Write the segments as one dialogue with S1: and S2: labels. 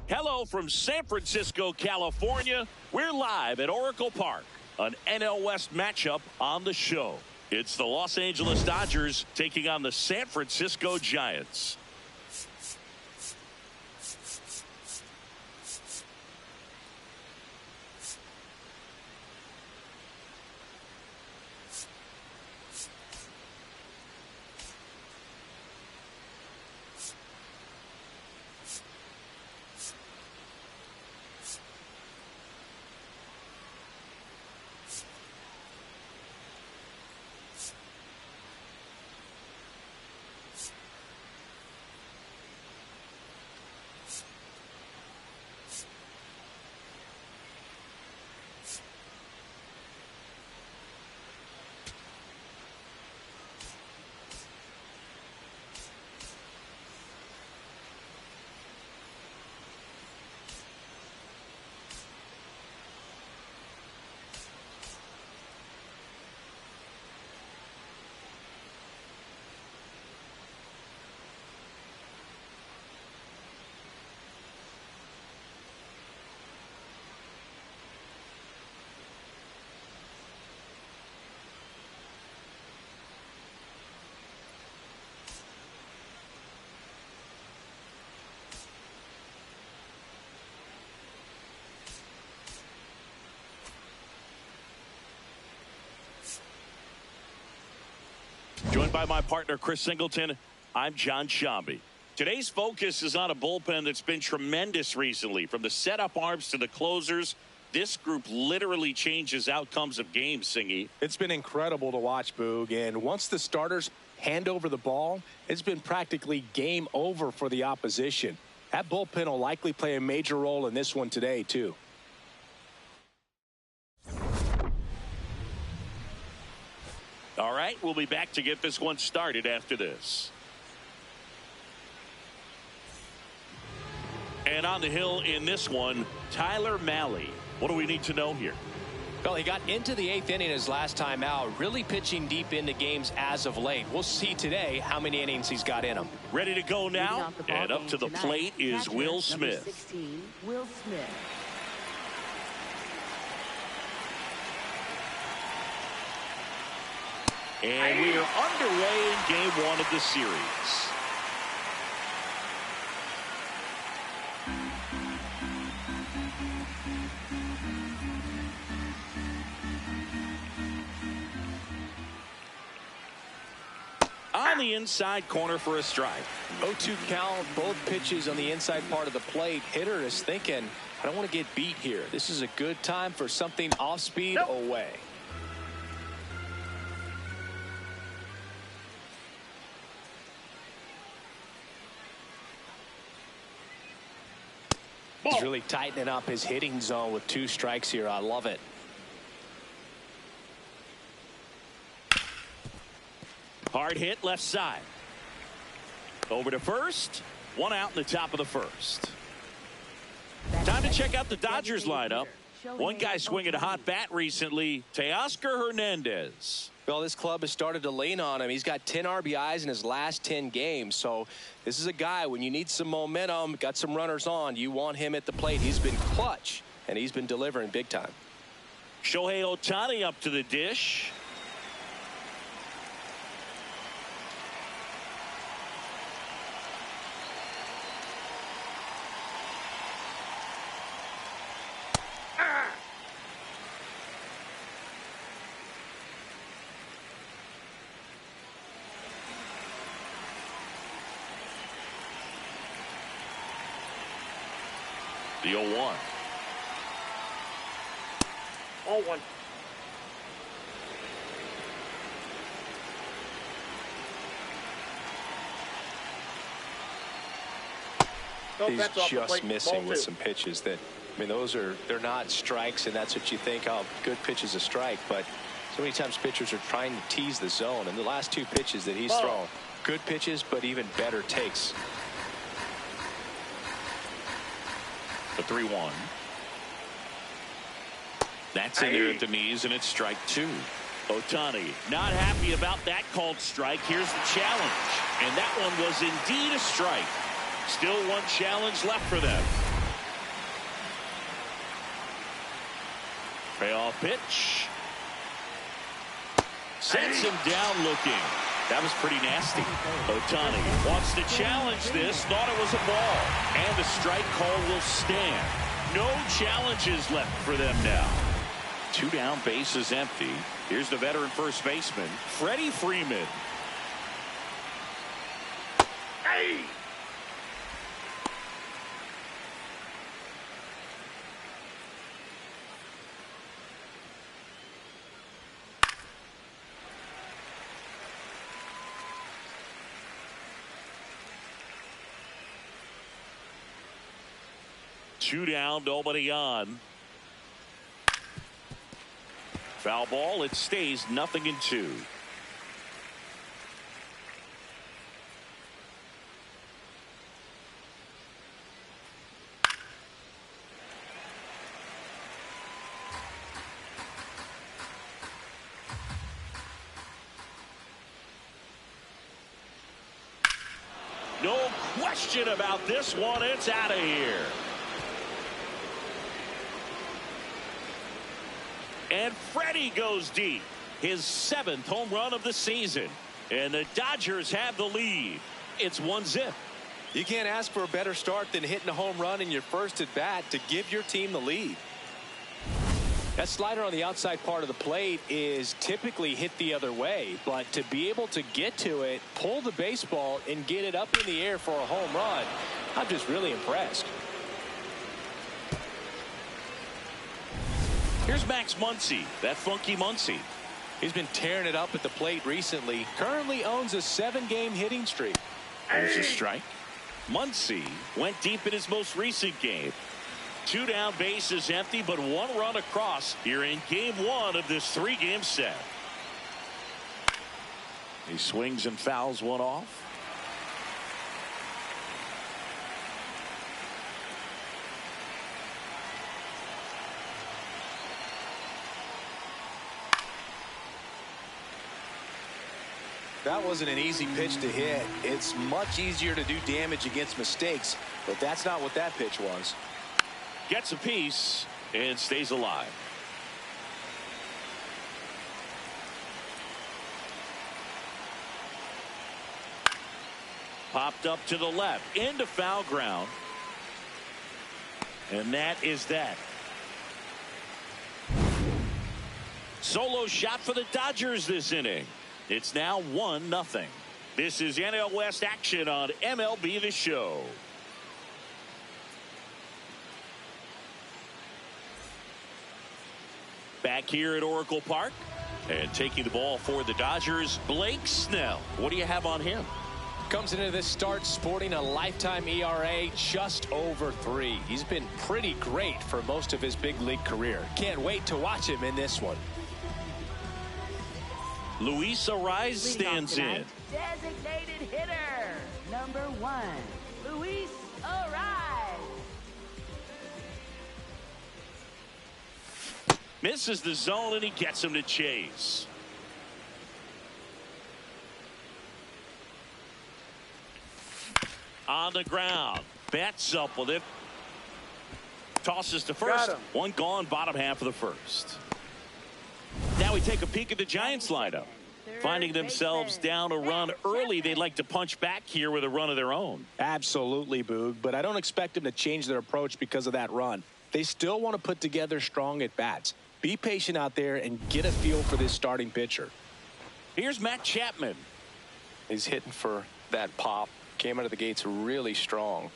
S1: Hello from San Francisco, California. We're live at Oracle Park, an NL West matchup on the show. It's the Los Angeles Dodgers taking on the San Francisco Giants. Joined by my partner, Chris Singleton, I'm John Shambi. Today's focus is on a bullpen that's been tremendous recently. From the setup arms to the closers, this group literally changes outcomes of games, Singy.
S2: It's been incredible to watch, Boog. And once the starters hand over the ball, it's been practically game over for the opposition. That bullpen will likely play a major role in this one today, too.
S1: All right, we'll be back to get this one started after this. And on the hill in this one, Tyler Mahle. What do we need to know here?
S3: Well, he got into the 8th inning his last time out, really pitching deep into games as of late. We'll see today how many innings he's got in him.
S1: Ready to go now, and up to the plate is Will Smith.
S4: 16, Will Smith.
S1: And we are underway in game one of the series. On the inside corner for a strike.
S3: 0-2 count, both pitches on the inside part of the plate. Hitter is thinking, I don't want to get beat here. This is a good time for something off speed away. He's really tightening up his hitting zone with 2 strikes here. I love it.
S1: Hard hit left side. Over to first. 1 out in the top of the first. Time to check out the Dodgers lineup. One guy swinging a hot bat recently, Teoscar Hernandez.
S3: Well, this club has started to lean on him. He's got 10 RBIs in his last 10 games. So this is a guy, when you need some momentum, got some runners on, you want him at the plate. He's been clutch, and he's been delivering big time.
S1: Shohei Ohtani up to the dish. The 0-1.
S4: 0-1.
S3: He's just missing with some pitches that, I mean, they're not strikes, and that's what you think, oh, good pitch is a strike, but so many times pitchers are trying to tease the zone, and the last 2 pitches that he's thrown, good pitches, but even better takes.
S1: The 3-1. That's in there at the knees, and it's strike 2. Ohtani not happy about that called strike. Here's the challenge, and that one was indeed a strike. Still one challenge left for them. Payoff pitch. Sets him down looking. That was pretty nasty. Ohtani wants to challenge this. Thought it was a ball. And the strike call will stand. No challenges left for them now. 2 down, bases empty. Here's the veteran first baseman, Freddie Freeman.
S4: Hey!
S1: Two down, nobody on. Foul ball. It stays 0-2. No question about this one. It's out of here. And Freddie goes deep. His 7th home run of the season. And the Dodgers have the lead. It's 1-0.
S3: You can't ask for a better start than hitting a home run in your first at bat to give your team the lead. That slider on the outside part of the plate is typically hit the other way, but to be able to get to it, pull the baseball, and get it up in the air for a home run, I'm just really impressed.
S1: Here's Max Muncy, that funky Muncy.
S3: He's been tearing it up at the plate recently. Currently owns a 7-game hitting streak.
S1: There's a strike. Muncy went deep in his most recent game. 2 down, bases empty, but 1 run across here in game 1 of this 3-game set. He swings and fouls one off.
S3: That wasn't an easy pitch to hit. It's much easier to do damage against mistakes, but that's not what that pitch was.
S1: Gets a piece and stays alive. Popped up to the left into foul ground. And that is that. Solo shot for the Dodgers this inning. It's now 1-0. This is NL West action on MLB The Show. Back here at Oracle Park and taking the ball for the Dodgers, Blake Snell. What do you have on him?
S3: Comes into this start sporting a lifetime ERA just over 3. He's been pretty great for most of his big league career. Can't wait to watch him in this one.
S1: Luis Arraez stands in.
S5: Designated hitter, number 1, Luis Arraez.
S1: Misses the zone and he gets him to chase. On the ground. Bats up with it. Tosses to first. One gone, bottom half of the first. Now we take a peek at the Giants lineup. Finding themselves down a run early, they'd like to punch back here with a run of their own.
S2: Absolutely, Boog, but I don't expect them to change their approach because of that run. They still want to put together strong at-bats. Be patient out there and get a feel for this starting pitcher.
S1: Here's Matt Chapman.
S3: He's hitting for that pop. Came out of the gates really strong.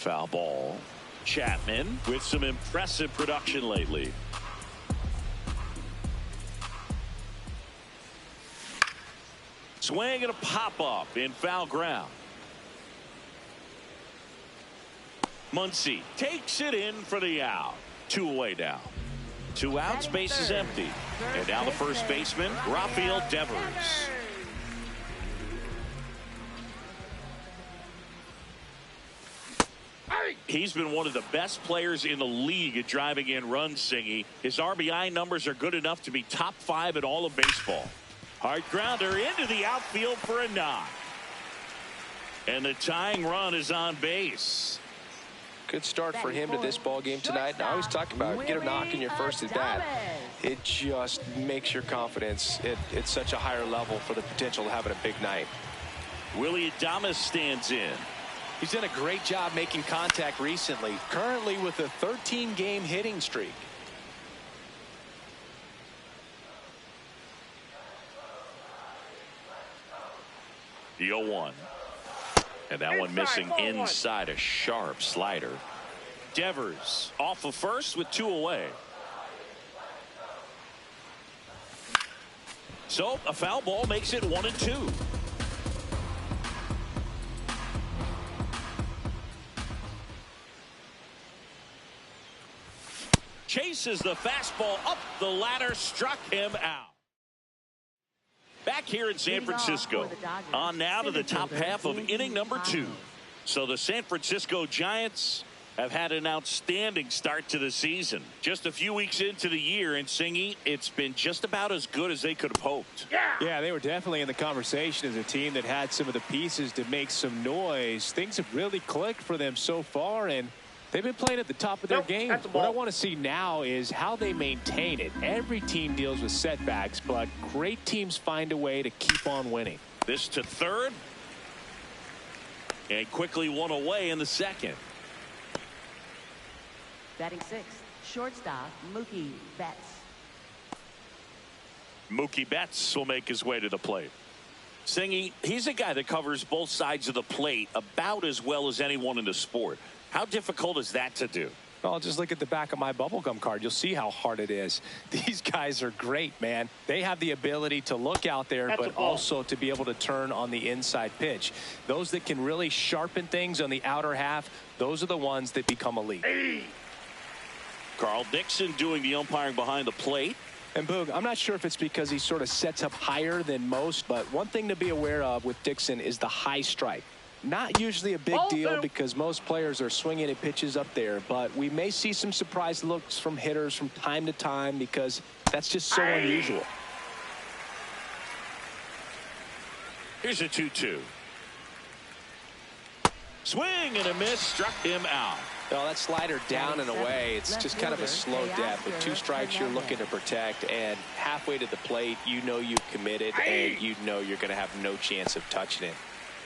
S1: Foul ball. Chapman with some impressive production lately. Swing and a pop-up in foul ground. Muncy takes it in for the out. 2 away now. 2 outs, base is empty. And now the first baseman, Rafael Devers. He's been one of the best players in the league at driving in runs, Singy. His RBI numbers are good enough to be top 5 in all of baseball. Hard grounder into the outfield for a knock. And the tying run is on base.
S3: Good start for him to this ball game tonight. I always talk about get a knock in your first at bat. It just makes your confidence at such a higher level for the potential of having a big night.
S1: Willy Adames stands in.
S2: He's done a great job making contact recently. Currently with a 13-game hitting streak.
S1: The 0-1. And that one missing inside, a sharp slider. Devers off of first with 2 away. So a foul ball makes it 1-2. Chases the fastball up the ladder, struck him out. Back here in San Francisco. On now to the top half of inning number 2. So the San Francisco Giants have had an outstanding start to the season. Just a few weeks into the year, and Singy, it's been just about as good as they could have hoped.
S2: Yeah, they were definitely in the conversation as a team that had some of the pieces to make some noise. Things have really clicked for them so far, and they've been playing at the top of their game. What I want to see now is how they maintain it. Every team deals with setbacks, but great teams find a way to keep on winning.
S1: This to third. And quickly 1 away in the second.
S5: Batting 6th, shortstop Mookie Betts.
S1: Mookie Betts will make his way to the plate. Singy, he's a guy that covers both sides of the plate about as well as anyone in the sport. How difficult is that to do?
S2: Well, just look at the back of my bubblegum card. You'll see how hard it is. These guys are great, man. They have the ability to look out there, but also to be able to turn on the inside pitch. Those that can really sharpen things on the outer half, those are the ones that become elite.
S1: Carl Dixon doing the umpiring behind the plate.
S2: And Boog, I'm not sure if it's because he sort of sets up higher than most, but one thing to be aware of with Dixon is the high strike. Not usually a big deal because most players are swinging at pitches up there, but we may see some surprise looks from hitters from time to time because that's just so unusual.
S1: Here's a 2-2. Swing and a miss, struck him out.
S3: Well, that slider down and away, it's just kind of a slow death. With 2 strikes, you're looking to protect, and halfway to the plate, you know you've committed, and you know you're going to have no chance of touching it.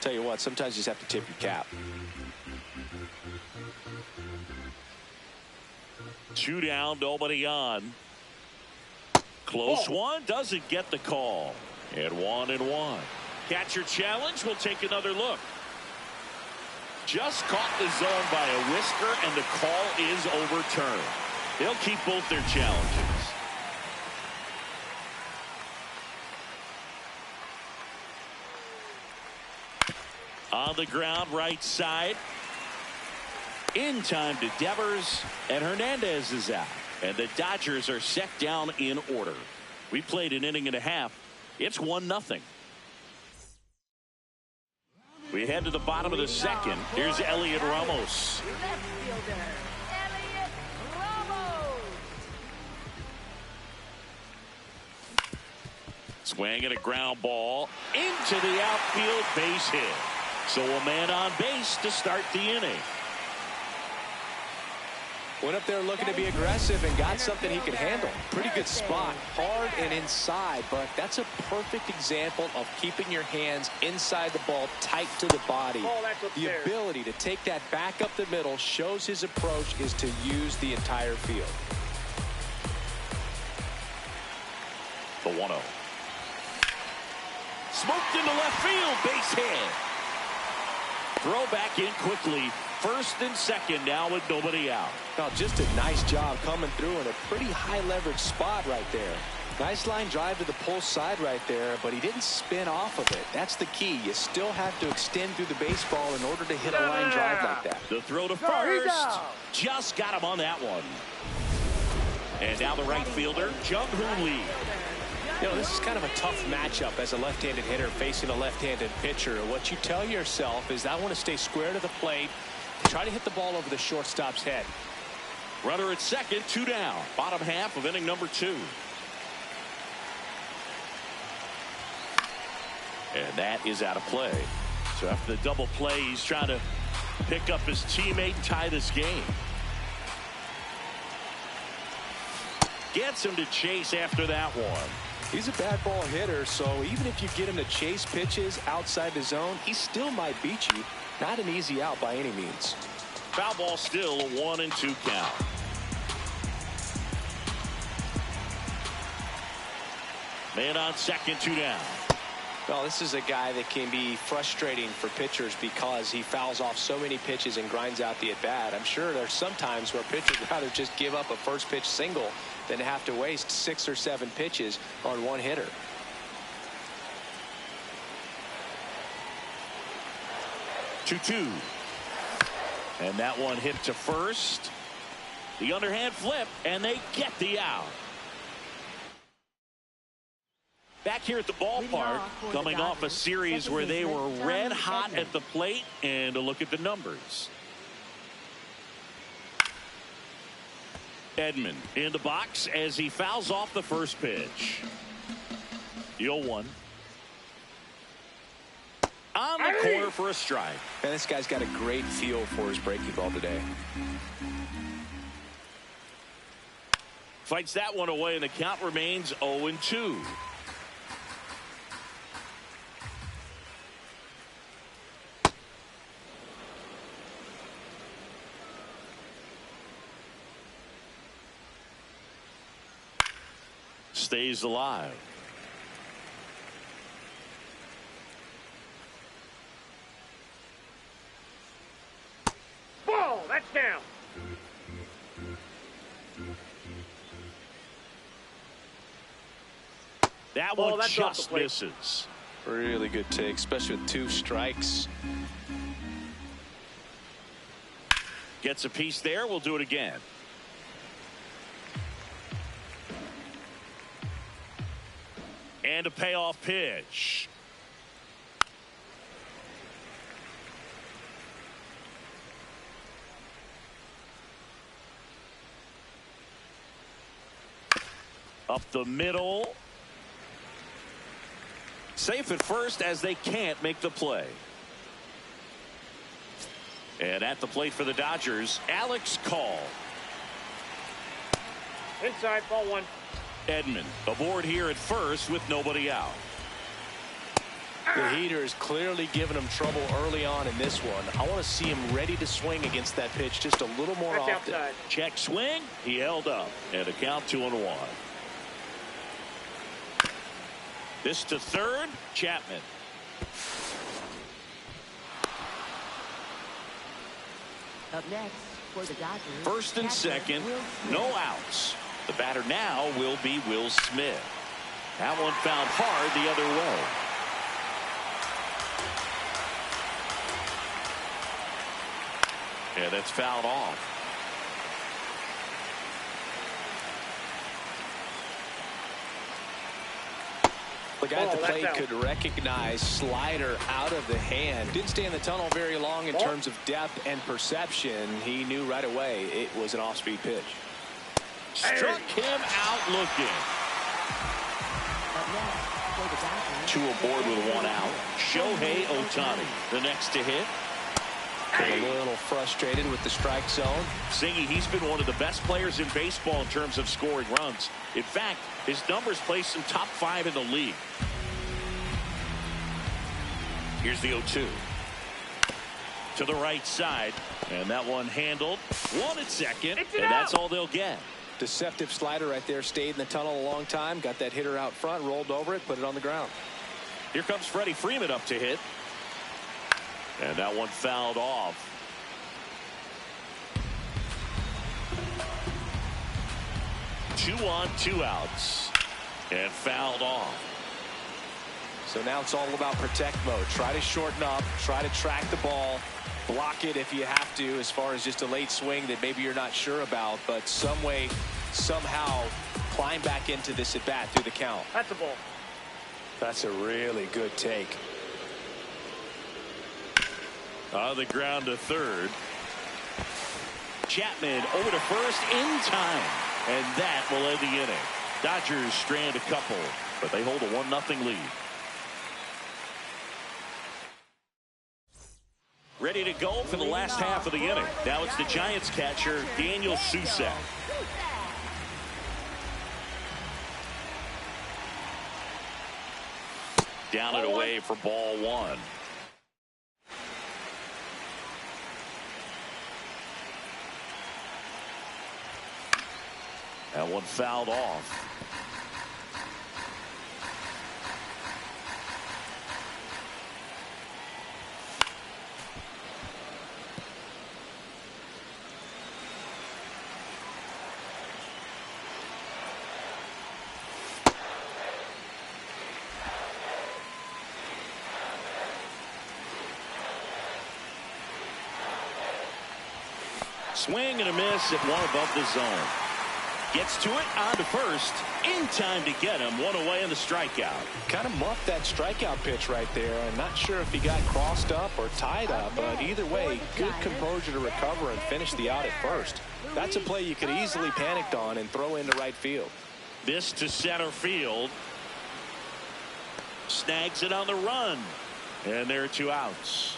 S3: Tell you what, sometimes you just have to tip your cap.
S1: 2 down, nobody on. Close one, doesn't get the call. And 1-1. Catcher challenge, we'll take another look. Just caught the zone by a whisker, and the call is overturned. They'll keep both their challenges. On the ground, right side. In time to Devers, and Hernandez is out. And the Dodgers are set down in order. We played an inning and a half. It's 1-0. We head to the bottom of the second. Here's Elliot Ramos.
S5: Left fielder, Elliot Ramos.
S1: Swing and a ground ball into the outfield, base hit. So a man on base to start the inning.
S2: Went up there looking to be aggressive and got something he could handle. Pretty good spot, hard and inside, but that's a perfect example of keeping your hands inside the ball, tight to the body. The ability to take that back up the middle shows his approach is to use the entire field.
S1: The 1-0. Smoked into left field, base hit. Throw back in quickly. First and second now with nobody out.
S3: Now, just a nice job coming through in a pretty high leverage spot right there. Nice line drive to the pull side right there, but he didn't spin off of it. That's the key. You still have to extend through the baseball in order to hit a line drive like that.
S1: The throw to first. Just got him on that one. And now the right fielder, Jung-Hoo Lee.
S2: You know, this is kind of a tough matchup as a left-handed hitter facing a left-handed pitcher. What you tell yourself is I want to stay square to the plate, try to hit the ball over the shortstop's head.
S1: Runner at second, 2 down. Bottom half of inning number 2. And that is out of play. So after the double play, he's trying to pick up his teammate and tie this game. Gets him to chase after that one.
S3: He's a bad ball hitter, so even if you get him to chase pitches outside the zone, he still might beat you. Not an easy out by any means.
S1: Foul ball still, a 1-2 count. Man on second, 2 down.
S3: Well, this is a guy that can be frustrating for pitchers because he fouls off so many pitches and grinds out the at-bat. I'm sure there's some times where pitchers would rather just give up a first pitch single than have to waste 6 or 7 pitches on one hitter.
S1: Two. And that one hit to first. The underhand flip, and they get the out. Back here at the ballpark, coming off a series where they were red hot at the plate, and a look at the numbers. Edman in the box as he fouls off the first pitch. The 0-1. On the corner for a strike.
S3: And this guy's got a great feel for his breaking ball today.
S1: Fights that one away, and the count remains 0-2. Stays alive.
S4: Ball, that's down.
S1: That one just misses.
S3: Really good take, especially with 2 strikes.
S1: Gets a piece there. We'll do it again. And a payoff pitch. Up the middle. Safe at first as they can't make the play. And at the plate for the Dodgers, Alex Call.
S4: Inside, ball 1.
S1: Edman aboard here at first with nobody out.
S3: The heater is clearly giving him trouble early on in this one. I want to see him ready to swing against that pitch just a little more
S4: That's
S3: often.
S4: Outside.
S1: Check swing. He held up. And a count 2-1. This to third. Chapman.
S5: Up next for the Dodgers.
S1: First and second. No outs. The batter now will be Will Smith. That one found hard the other way. Yeah, that's fouled off.
S3: The guy at the plate could recognize slider out of the hand. Didn't stay in the tunnel very long in terms of depth and perception. He knew right away it was an off-speed pitch.
S1: Struck him out looking.
S5: Up next for the Dodgers.
S1: 2 aboard with 1 out. Shohei Ohtani, the next to hit.
S3: A little frustrated with the strike zone.
S1: Singy, he's been one of the best players in baseball in terms of scoring runs. In fact, his numbers place him top 5 in the league. Here's the 0-2. To the right side. And that one handled. 1 at second. And that's all they'll get.
S3: Deceptive slider right there. Stayed in the tunnel a long time. Got that hitter out front. Rolled over it. Put it on the ground.
S1: Here comes Freddie Freeman up to hit. And that one fouled off. 2 on, 2 outs. And fouled off.
S3: So now it's all about protect mode. Try to shorten up, try to track the ball, block it if you have to, as far as just a late swing that maybe you're not sure about, but some way, somehow climb back into this at bat through the count.
S4: That's a ball.
S3: That's a really good take.
S1: On the ground to third. Chapman over to first in time, and that will end the inning. Dodgers strand a couple, but they hold a 1-0 lead. Ready to go for the last half of the inning. Now it's the Giants catcher, Daniel Susac. Down and away for ball 1. That one fouled off. Swing and a miss at one above the zone. Gets to it on to first. In time to get him. One away in the strikeout.
S3: Kind of muffed that strikeout pitch right there. I'm not sure if he got crossed up or tied up, but either way, good composure to recover and finish the out at first. That's a play you could easily panic on and throw into right field.
S1: This to center field. Snags it on the run. And there are 2 outs.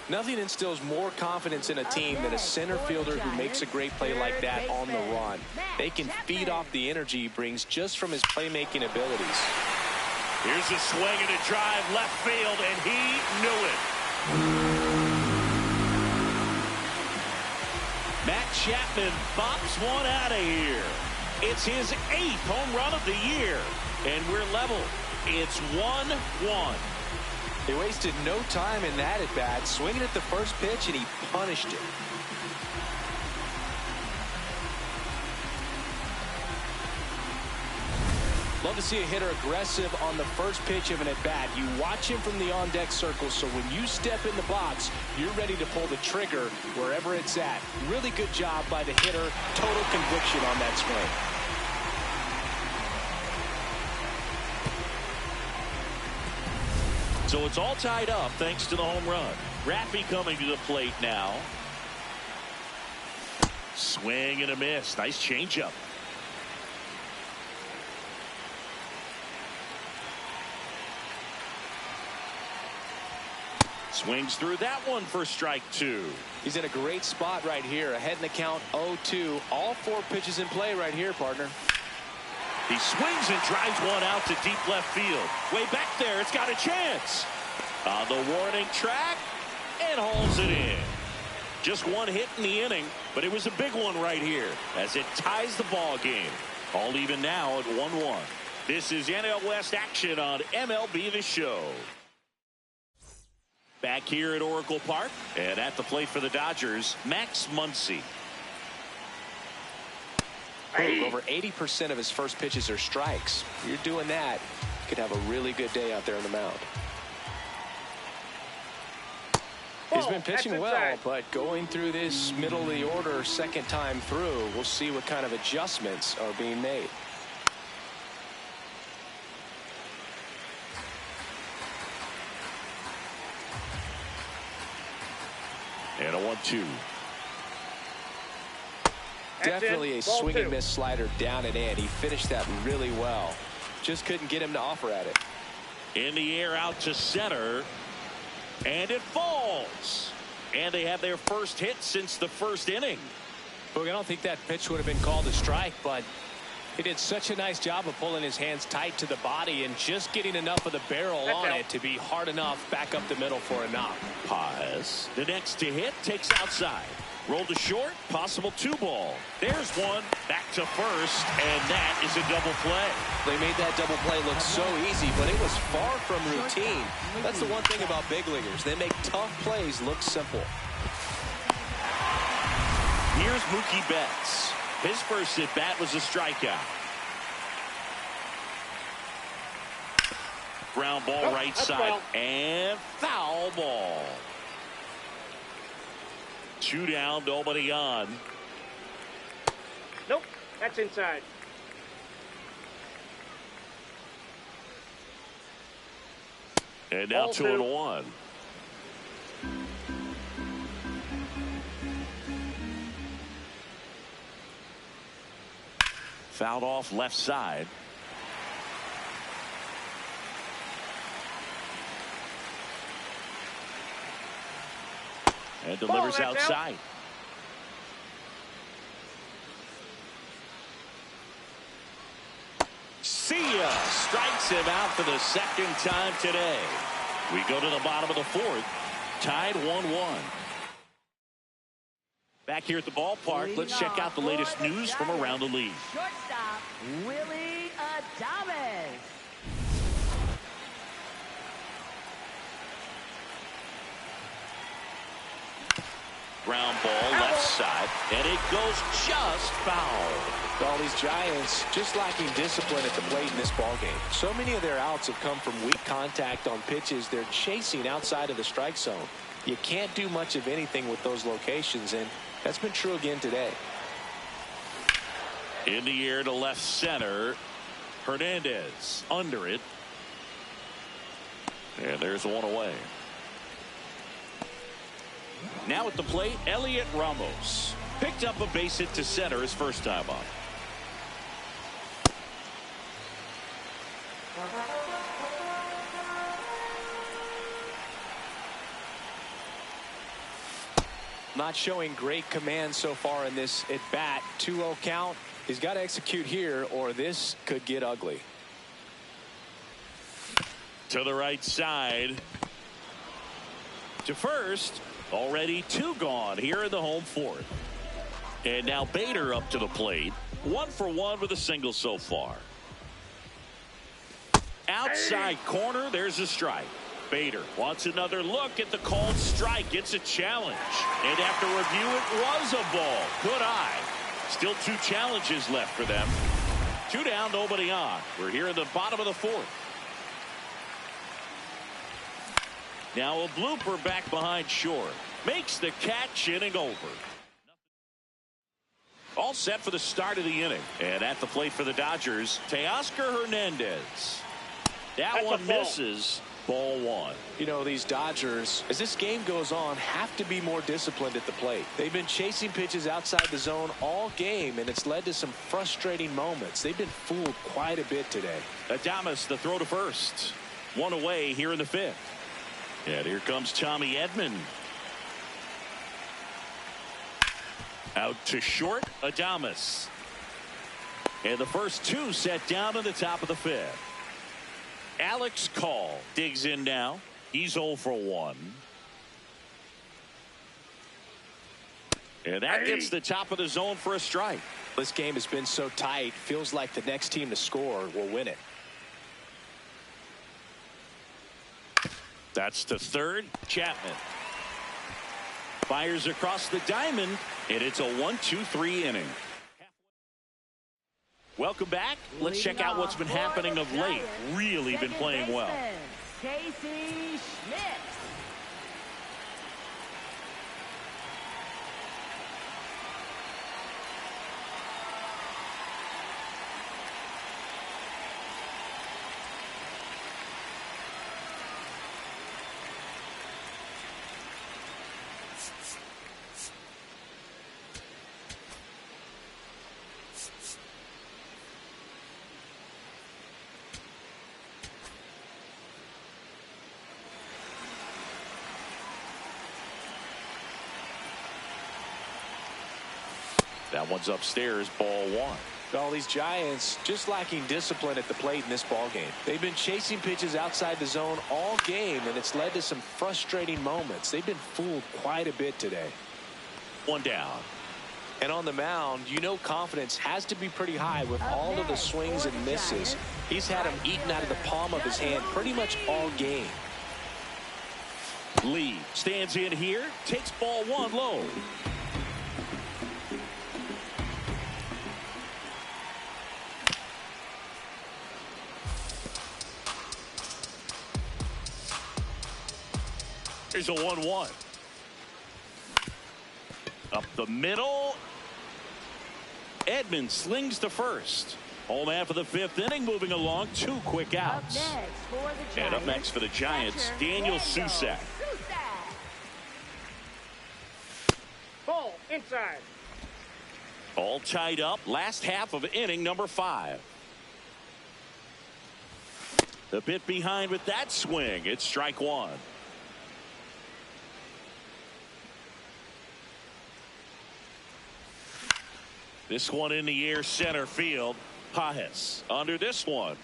S3: Nothing instills more confidence in a team than a center fielder who makes a great play like that on the run. They can feed off the energy he brings just from his playmaking abilities.
S1: Here's a swing and a drive left field, and he knew it. Matt Chapman bops one out of here. It's his 8th home run of the year, and we're level. It's 1-1.
S3: He wasted no time in that at bat, swinging at the first pitch, and he punished it. Love to see a hitter aggressive on the first pitch of an at bat. You watch him from the on deck circle, so when you step in the box, you're ready to pull the trigger wherever it's at. Really good job by the hitter. Total conviction on that swing.
S1: So it's all tied up thanks to the home run. Raffy coming to the plate now. Swing and a miss. Nice changeup. Swings through that one for strike 2.
S3: He's in a great spot right here. Ahead in the count 0-2. All 4 pitches in play right here, partner.
S1: He swings and drives one out to deep left field. Way back there, it's got a chance. On the warning track, and hauls it in. Just one hit in the inning, but it was a big one right here as it ties the ball game. All even now at 1-1. This is NL West action on MLB The Show. Back here at Oracle Park, and at the plate for the Dodgers, Max Muncy.
S3: Over 80% of his first pitches are strikes. You're doing that, you could have a really good day out there on the mound. He's been pitching well, but going through this middle of the order second time through, we'll see what kind of adjustments are being made.
S1: And a 1-2.
S3: Definitely a swing and miss slider down and in. He finished that really well. Just couldn't get him to offer at it.
S1: In the air out to center. And it falls. And they have their first hit since the first inning.
S2: Look, I don't think that pitch would have been called a strike, but he did such a nice job of pulling his hands tight to the body and just getting enough of the barrel on it to be hard enough back up the middle for a knock.
S1: Paz. The next to hit takes outside. Roll to short, possible 2-ball. There's one, back to first, and that is a double play.
S3: They made that double play look so easy, but it was far from routine. That's the one thing about big leaguers. They make tough plays look simple.
S1: Here's Mookie Betts. His first at bat was a strikeout. Ground ball right side. And foul ball. 2 down, nobody on.
S4: Nope, that's inside.
S1: And now
S4: Ball
S1: 2-1. Fouled off left side. And delivers outside. See ya. Strikes him out for the second time today. We go to the bottom of the 4th. Tied 1-1. Back here at the ballpark, let's check out the latest news from around the league.
S5: Shortstop, Willie Adames.
S1: Ground ball left side, and it goes just foul.
S3: All these Giants just lacking discipline at the plate in this ballgame. So many of their outs have come from weak contact on pitches they're chasing outside of the strike zone. You can't do much of anything with those locations, and that's been true again today.
S1: In the air to left center. Hernandez under it. And there's one away. Now at the plate, Elliot Ramos. Picked up a base hit to center his first time up.
S3: Not showing great command so far in this at bat. 2-0 count. He's got to execute here or this could get ugly.
S1: To the right side. To first. Already 2 gone here in the home 4th. And now Bader up to the plate. 1 for 1 with a single so far. Outside corner. There's a strike. Bader wants another look at the called strike. It's a challenge. And after review, it was a ball. Good eye. Still 2 challenges left for them. 2 down, nobody on. We're here in the bottom of the 4th. Now a blooper back behind short. Makes the catch, inning over. All set for the start of the inning. And at the plate for the Dodgers, Teoscar Hernandez. That one misses. Ball 1.
S3: You know, these Dodgers, as this game goes on, have to be more disciplined at the plate. They've been chasing pitches outside the zone all game, and it's led to some frustrating moments. They've been fooled quite a bit today.
S1: Adames, the throw to first. 1 away here in the 5th. And here comes Tommy Edman. Out to short, Adames. And the first 2 set down in the top of the 5th. Alex Call digs in now. He's 0 for 1. And that gets the top of the zone for a strike.
S3: This game has been so tight. Feels like the next team to score will win it.
S1: That's to third. Chapman fires across the diamond, and it's a 1-2-3 inning. Welcome back. Let's check out what's been happening of late. Really been playing well.
S5: Casey Schmidt.
S1: That one's upstairs, ball 1.
S3: All these Giants just lacking discipline at the plate in this ballgame. They've been chasing pitches outside the zone all game, and it's led to some frustrating moments. They've been fooled quite a bit today.
S1: 1 down.
S3: And on the mound, you know confidence has to be pretty high with all of the swings and misses. He's had them eaten out of the palm of his hand pretty much all game.
S1: Lee stands in here, takes ball 1 low. Here's a 1-1. Up the middle. Edman slings to first. Home half of the 5th inning, moving along. 2 quick outs. And up next for the Giants, Daniel Susac.
S4: Ball inside.
S1: All tied up. Last half of inning number 5. A bit behind with that swing. It's strike 1. This one in the air, center field. Pages under this one.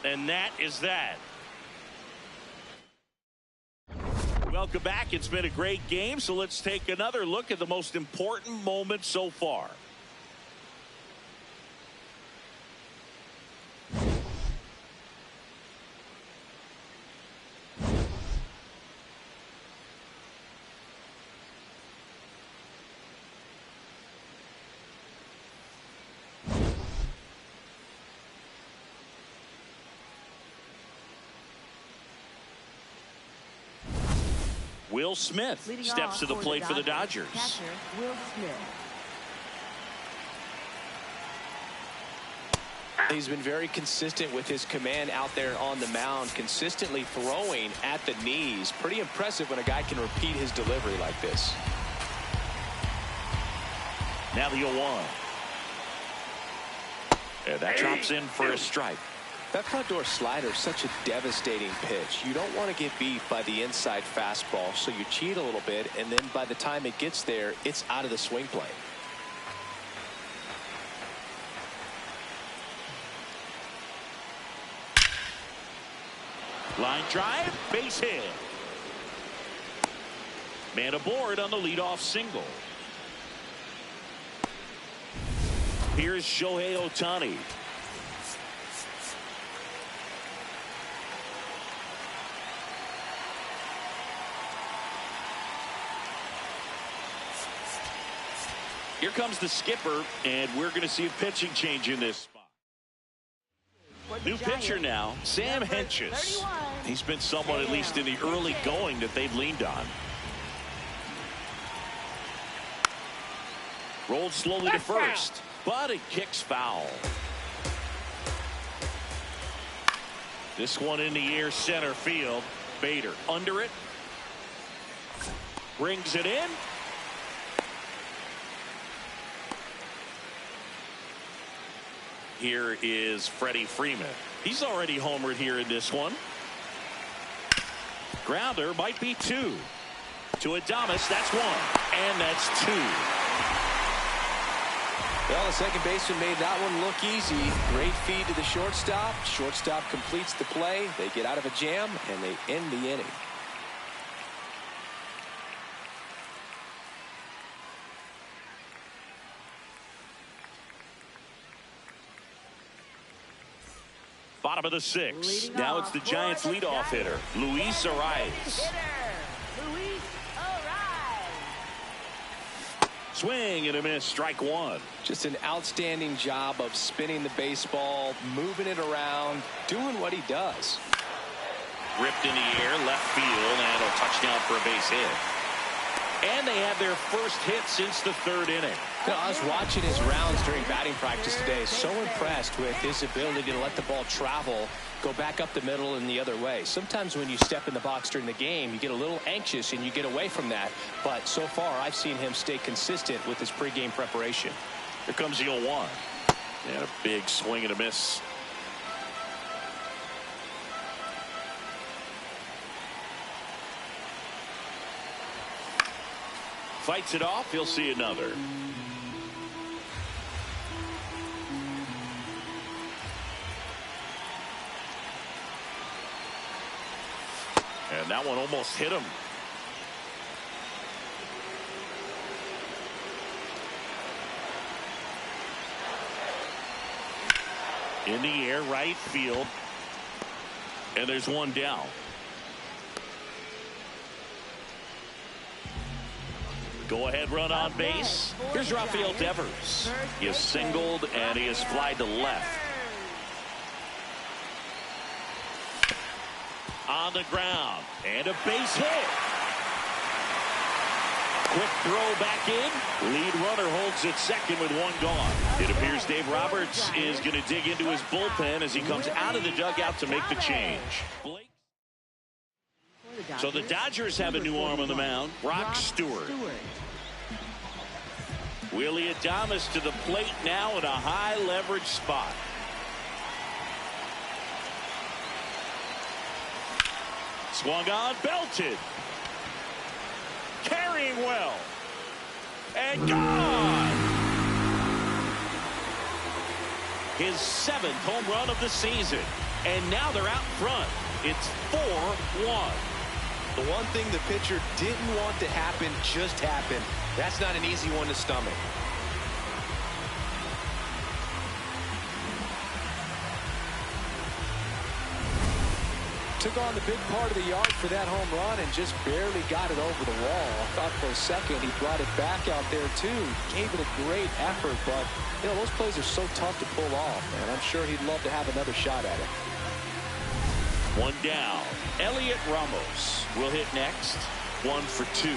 S1: And that is that. Welcome back. It's been a great game, so let's take another look at the most important moment so far. Will Smith
S5: Leading
S1: steps to the plate for the Dodgers.
S5: Catcher, Will Smith.
S3: He's been very consistent with his command out there on the mound, consistently throwing at the knees. Pretty impressive when a guy can repeat his delivery like this.
S1: Now the 0-1. And that drops in for a strike.
S3: That front door slider is such a devastating pitch. You don't want to get beat by the inside fastball, so you cheat a little bit, and then by the time it gets there, it's out of the swing plane.
S1: Line drive, base hit. Man aboard on the leadoff single. Here's Shohei Ohtani. Here comes the skipper, and we're going to see a pitching change in this spot. New pitcher now, Sam Hentges. He's been someone, at least in the early going, that they've leaned on. Rolled slowly to first, but it kicks foul. This one in the air, center field. Bader under it. Brings it in. Here is Freddie Freeman. He's already homered here in this one. Grounder might be 2. To Adames, that's 1. And that's 2.
S3: Well, the second baseman made that one look easy. Great feed to the shortstop. Shortstop completes the play. They get out of a jam, and they end the inning.
S1: Bottom of the 6th. Now it's the Giants leadoff hitter, Luis Arraez. Swing and a miss, strike 1.
S3: Just an outstanding job of spinning the baseball, moving it around, doing what he does.
S1: Ripped in the air, left field, and a touchdown for a base hit. And they have their first hit since the 3rd inning.
S3: You know, I was watching his rounds during batting practice today. So impressed with his ability to let the ball travel, go back up the middle and the other way. Sometimes when you step in the box during the game, you get a little anxious and you get away from that. But so far, I've seen him stay consistent with his pregame preparation.
S1: Here comes the 0-1. And a big swing and a miss. Fights it off. He'll see another. And that one almost hit him. In the air, right field. And there's one down. Go ahead run on base. Here's Rafael Devers. He is singled and he is flied to left. on the ground. And a base hit. Quick throw back in. Lead runner holds at second with one gone. It appears Dave Roberts is going to dig into his bullpen as he comes out of the dugout to make the change. So the Dodgers have a new arm on the mound, Brock Stewart. Willy Adames to the plate now in a high leverage spot. Swung on, belted. Carrying well. And gone. His 7th home run of the season. And now they're out front. It's 4-1.
S3: The one thing the pitcher didn't want to happen just happened. That's not an easy one to stomach.
S2: Took on the big part of the yard for that home run and just barely got it over the wall. I thought for a second he brought it back out there too. Gave it a great effort, but you know those plays are so tough to pull off, and I'm sure he'd love to have another shot at it.
S1: One down. Elliot Ramos will hit next. 1 for 2.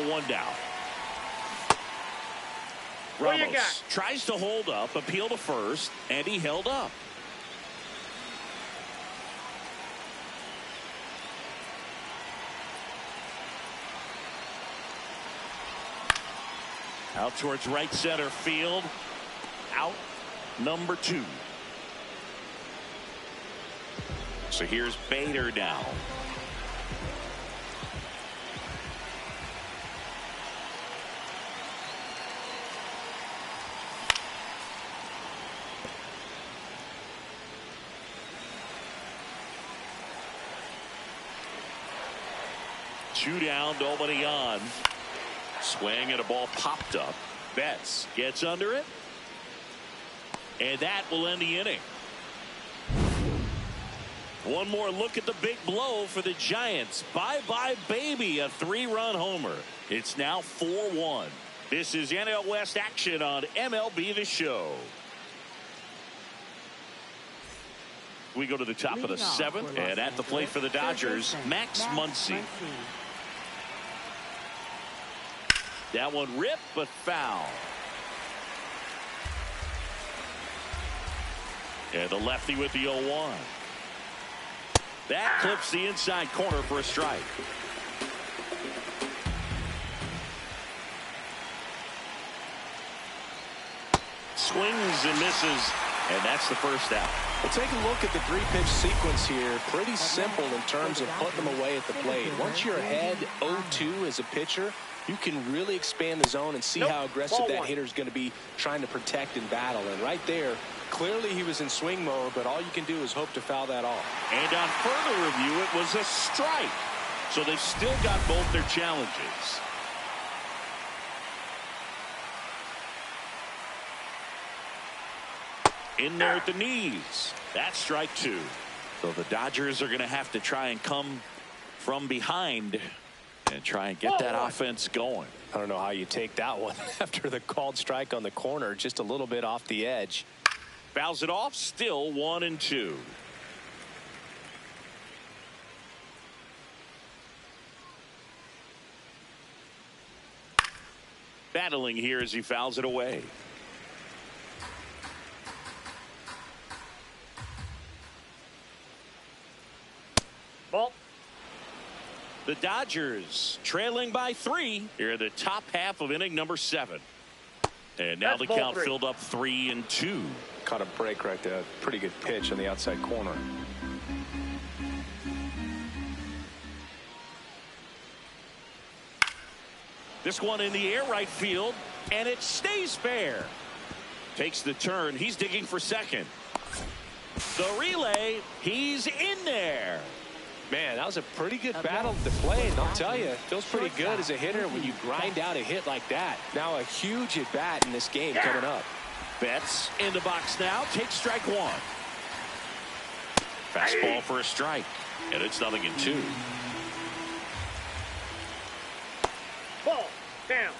S1: One down. Ramos tries to hold up, appeal to first, and he held up. Out towards right center field. Out number 2. So here's Bader now. Two down, nobody on. Swing and a ball popped up. Betts gets under it. And that will end the inning. One more look at the big blow for the Giants. Bye-bye, baby, a 3-run homer. It's now 4-1. This is NL West action on MLB The Show. We go to the top of the 7th, and at the plate for the Dodgers, Max Muncy. That one ripped, but foul. And the lefty with the 0-1. That clips the inside corner for a strike. Swings and misses, and that's the first out.
S3: Well, take a look at the 3-pitch sequence here. Pretty simple in terms of putting them away at the plate. Once you're ahead 0-2 as a pitcher, you can really expand the zone and see how aggressive that hitter is going to be trying to protect and battle. And right there, clearly he was in swing mode, but all you can do is hope to foul that off.
S1: And on further review, it was a strike. So they've still got both their challenges. In there at the knees. That's strike 2. So the Dodgers are going to have to try and come from behind and try and get that offense going.
S3: I don't know how you take that one after the called strike on the corner, just a little bit off the edge.
S1: Fouls it off, still 1-2. Battling here as he fouls it away.
S4: Ball.
S1: The Dodgers trailing by 3 here in the top half of inning number 7. And now the count filled up 3-2.
S3: Caught a break right there. Pretty good pitch on the outside corner.
S1: This one in the air right field, and it stays fair. Takes the turn. He's digging for second. The relay, he's in there.
S3: Man, that was a pretty good battle to play, and I'll tell you, it feels pretty good as a hitter when you grind out a hit like that. Now a huge at bat in this game coming up.
S1: Betts in the box now, takes strike 1. Fastball for a strike, and it's 0-2.
S4: Down.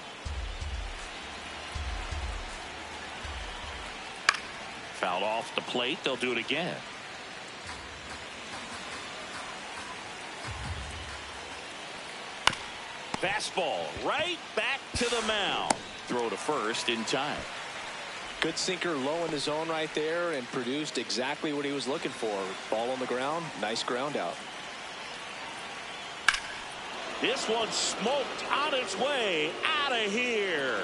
S1: Fouled off the plate. They'll do it again. Fastball right back to the mound. Throw to first in time.
S3: Good sinker low in the zone right there and produced exactly what he was looking for. Ball on the ground. Nice ground out.
S1: This one smoked on its way out of here.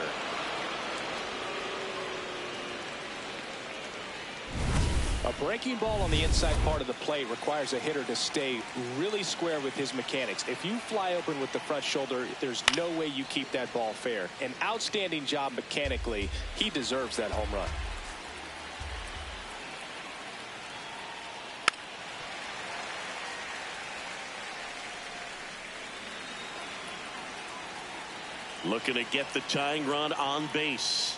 S2: A breaking ball on the inside part of the plate requires a hitter to stay really square with his mechanics. If you fly open with the front shoulder, there's no way you keep that ball fair. An outstanding job mechanically. He deserves that home run.
S1: Looking to get the tying run on base.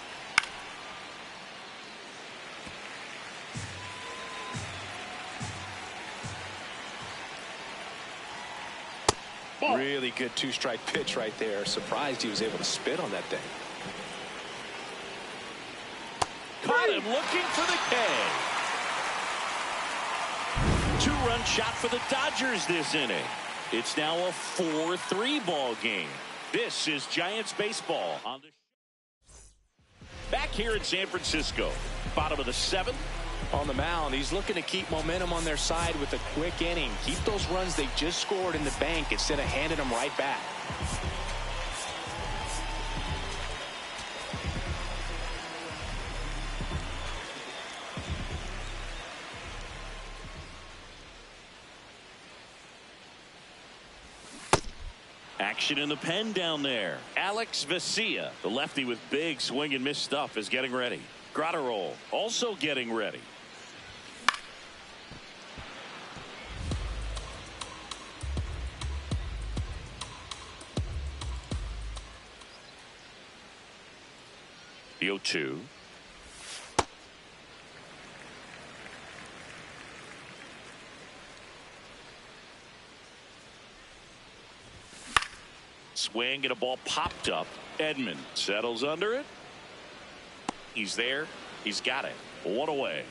S3: Really good two-strike pitch right there. Surprised he was able to spit on that thing.
S1: Caught him looking for the K. Two-run shot for the Dodgers this inning. It's now a 4-3 ball game. This is Giants baseball on the back here in San Francisco. Bottom of the 7th.
S3: On the mound, he's looking to keep momentum on their side with a quick inning. Keep those runs they just scored in the bank instead of handing them right back.
S1: Action in the pen down there. Alex Vesia, the lefty with big swing and miss stuff, is getting ready. Graterol also getting ready. The 0-2. Swing and a ball popped up. Edman settles under it. He's there. He's got it. One away.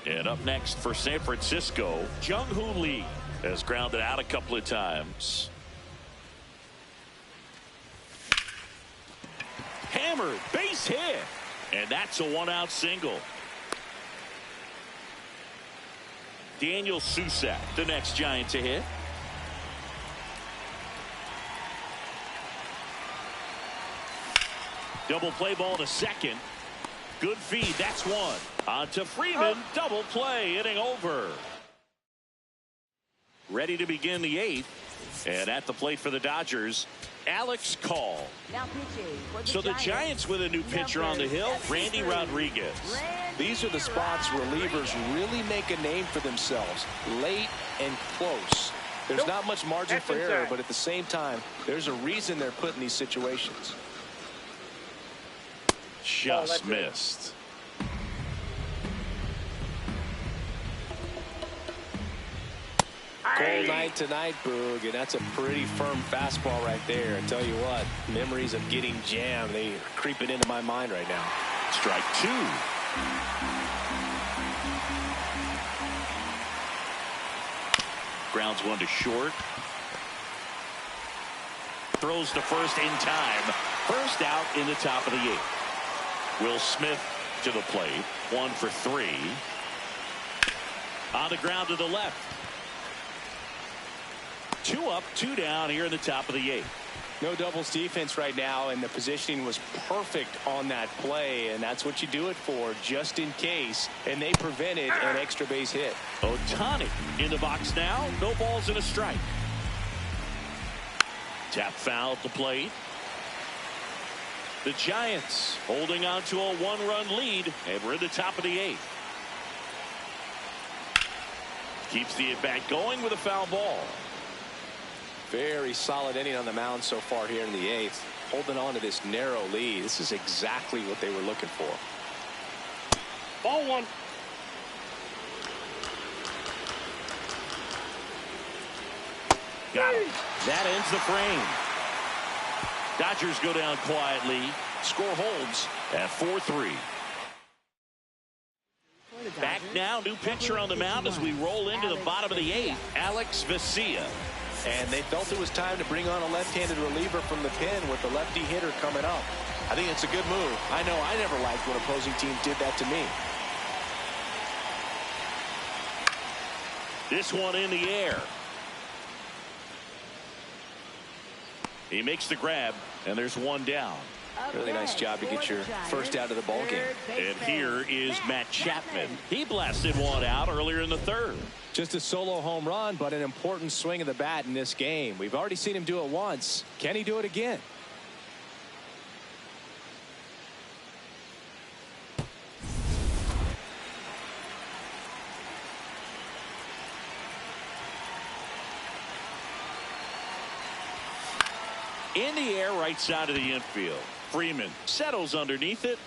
S1: And up next for San Francisco, Jung-Hoo Lee has grounded out a couple of times. Hammered, base hit. And that's a one-out single. Daniel Susac, the next Giant to hit. Double play ball to second. Good feed. That's one. On to Freeman. Double play. Inning over. Ready to begin the 8th. And at the plate for the Dodgers, Alex Call.
S5: Now pitching for
S1: So the Giants with a new pitcher on the hill, Randy Rodriguez.
S3: These are the spots relievers really make a name for themselves. Late and close. There's not much margin for error, but at the same time, there's a reason they're put in these situations.
S1: Just missed.
S3: Cold night tonight, Boog, and that's a pretty firm fastball right there. I tell you what, memories of getting jammed, they are creeping into my mind right now.
S1: Strike 2. Grounds one to short. Throws to first in time. First out in the top of the 8th. Will Smith to the plate. 1 for 3. On the ground to the left. 2 up, 2 down here in the top of the 8th.
S2: No doubles defense right now, and the positioning was perfect on that play, and that's what you do it for, just in case, and they prevented an extra base hit.
S1: Ohtani in the box now. No balls and a strike. Tap foul at the plate. The Giants holding on to a 1-run lead, and we're in the top of the 8th. Keeps the at-bat going with a foul ball.
S3: Very solid inning on the mound so far here in the 8th. Holding on to this narrow lead. This is exactly what they were looking for.
S4: Ball 1.
S1: Got him. That ends the frame. Dodgers go down quietly. Score holds at 4-3. Back now, new pitcher on the mound as we roll into the bottom of the 8th. Alex Vesia.
S3: And they felt it was time to bring on a left-handed reliever from the pen with the lefty hitter coming up. I think it's a good move. I know I never liked when opposing teams did that to me.
S1: This one in the air. He makes the grab, and there's one down.
S3: Really nice job to get your first out of the ball game.
S1: And here is Matt Chapman. He blasted one out earlier in the 3rd.
S2: Just a solo home run, but an important swing of the bat in this game. We've already seen him do it once. Can he do it again?
S1: In the air, right side of the infield. Freeman settles underneath it,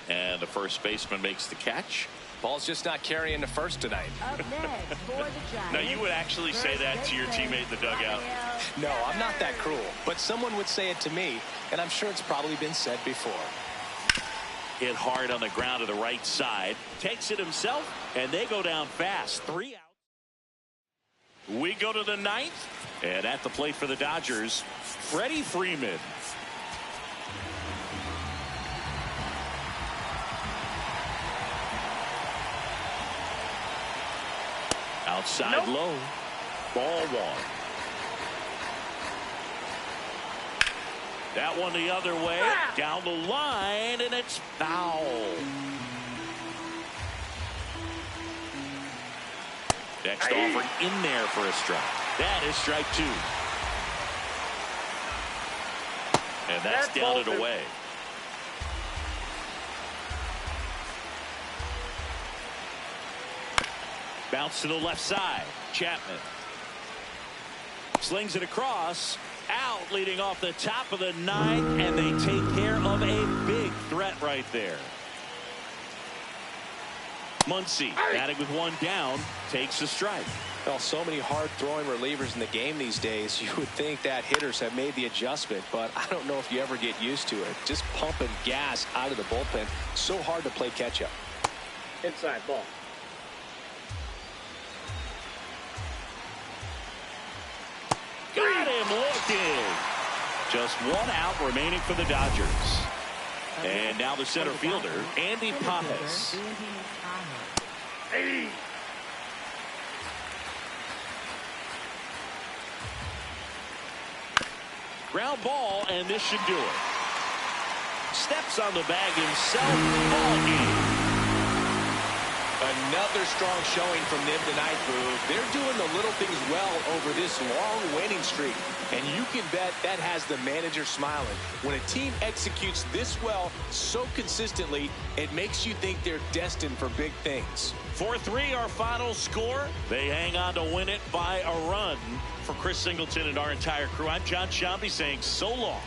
S1: and the first baseman makes the catch.
S3: Ball's just not carrying the first tonight.
S5: Up next for the Giants.
S1: Now, you would actually say that to your teammate in the dugout?
S3: No, I'm not that cruel, but someone would say it to me, and I'm sure it's probably been said before.
S1: Hit hard on the ground to the right side. Takes it himself, and they go down fast. 3 out. We go to the 9th, and at the plate for the Dodgers, Freddie Freeman. Outside low. Ball 1. That one the other way. Down the line, and it's foul. Next offering in there for a strike. That is strike 2. And that's down and away. Bounce to the left side. Chapman slings it across. Out, leading off the top of the 9th, and they take care of a big threat right there. Muncy, batting with one down, takes a strike.
S3: Well, so many hard-throwing relievers in the game these days, you would think that hitters have made the adjustment, but I don't know if you ever get used to it. Just pumping gas out of the bullpen, so hard to play catch-up.
S4: Inside ball.
S1: Got him looking. Just 1 out remaining for the Dodgers. And now the center fielder, Andy Pappas.
S4: Hey.
S1: Ground ball, and this should do it. Steps on the bag himself. Ball game.
S3: Another strong showing from them tonight, Boo. They're doing the little things well over this long winning streak. And you can bet that has the manager smiling. When a team executes this well so consistently, it makes you think they're destined for big things.
S1: 4-3 our final score. They hang on to win it by a run. For Chris Singleton and our entire crew, I'm John Sciambi saying so long.